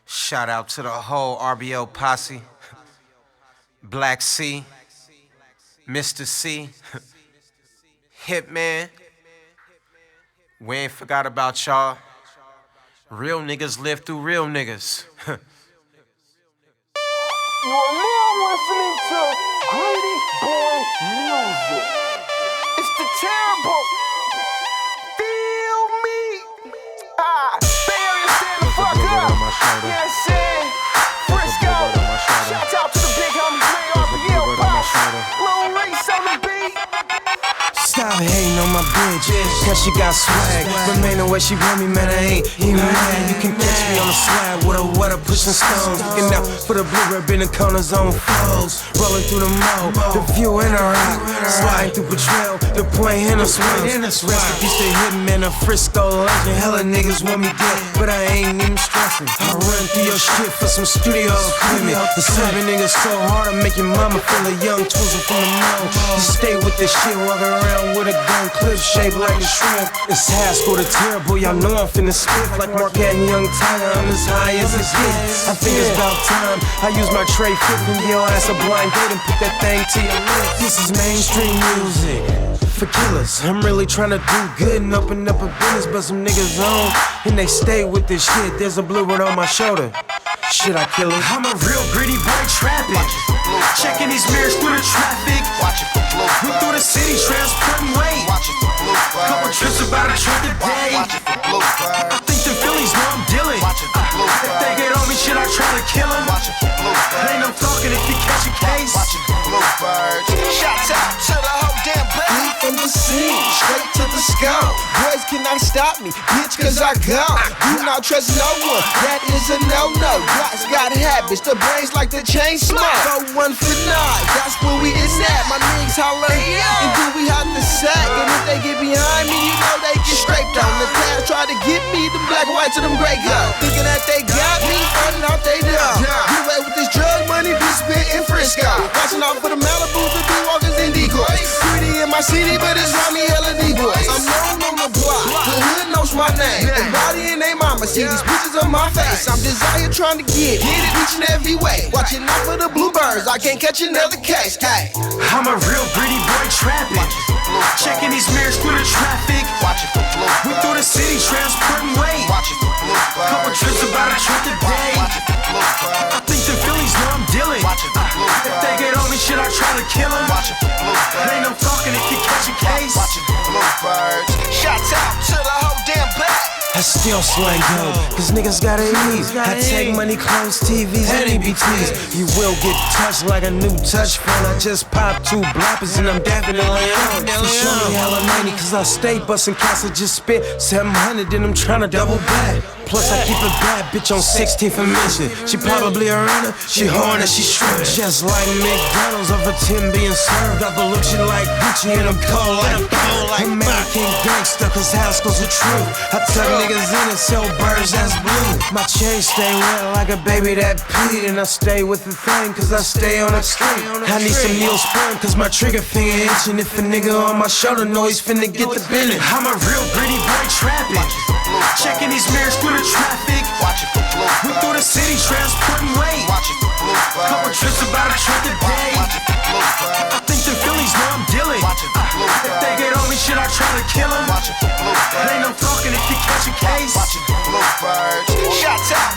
Shout out to the whole RBO Posse, Black C, Mr. C, Hitman. We ain't forgot about y'all. Real niggas live through real niggas. You are now listening to Greedy Boy Music. It's the terrible. Feel me. Barry, stand the fuck up. Yeah, saying Frisco. Shout out to the big homies, man. RBL Posse. Lil Reese on the beat. Stop hating on my bitch, cause she got swag. Remain the way she want me, man, I ain't even mad. You can catch me on the slab with a water pushing stones. Looking out for the blue ribbon and corners on foes. Rolling through the mall, the view in a rock. Sliding through Betrayal, the point in a swing. Rest in peace to Hitman, a Frisco legend. Hella niggas want me dead, but I ain't even stressing. I run through your shit for some studio equipment. The 7 niggas so hard, I make your mama feel a young twizzle from the mall. Just stay with this shit, walk around with a gun clip shaped like a shrimp. It's Haskell the terrible, y'all know I'm finna spit like Marquette and Young Tiger. I'm as high as it gets. I think it's about time I use my tray flip and give your ass a blind date and put that thing to your lips. This is mainstream music for killers. I'm really tryna do good and open up a business, but some niggas on and they stay with this shit. There's a blue one on my shoulder. Should I kill it? I'm a real greedy boy trapping. Checking these mirrors through the traffic. We through the city transporting weight. Couple trips about a truck a day. I think the Phillies know I'm dealing. If they get on me, should I try to kill them? Ain't no talking if you catch a case. Shouts out to the whole damn place. From the scene, straight to the skull. Boys cannot stop me, bitch, cause I go. Do not trust no one, that is a no-no. Blocks got habits, the brains like the chain smoke. Go 1 for 9, that's where we is at. My niggas holler, and do we have to sack? And if they get behind me, you know they get scraped on. The past try to get me, them black and whites and them gray guys. Thinking that they got me, finding out they done. Get away with this drug money, be spit in Frisco. Watching out for the Malibu, the big walkers and decoys. Pretty in my city, but it's around me hella D-boys. I'm known on the block, the hood knows my name. Everybody and they mama see these pictures of my face. I'm desire trying to get it each and every way. Watching out for the bluebirds, I can't catch another case. Hey, I'm a real greedy boy trapping. Checking these mirrors through the traffic. We through the city transporting weight. Couple trips about a truck a day. I think the Phillies know I'm dealing. If they get on me, should I try to kill them? Ain't no talking if you catch a case. shouts out to the whole damn bag. I still slang dope, cause niggas gotta eat. I take money, clothes, TVs, and EBTs. You will get touched like a new touch phone. I just popped 2 bloppers and I'm definitely on. So show me hella 90, cause I stay bustin' cats. I just spit 700 and I'm tryna double back. Plus I keep a bad bitch on 16th and Mission. She probably a runner, she horny, she stripped. Just like McDonald's over 10 being served. I look she like Gucci and I'm cold like American gangster, cause Haskell's the truth. I tuck niggas in and sell birds that's blue. My chain stay wet like a baby that peed. And I stay with the thing cause I stay on the street. I need some Neosporin cause my trigger finger itching. If a nigga on my shoulder know he's finna get the bending. I'm a real greedy boy trapping. Checking these mirrors through the traffic. We through the city transporting weight. Couple trips about a truck a day. I think the Phillies know I'm dealing. If they get on me, should I try to kill them? Ain't no talking if you catch a case. Shouts out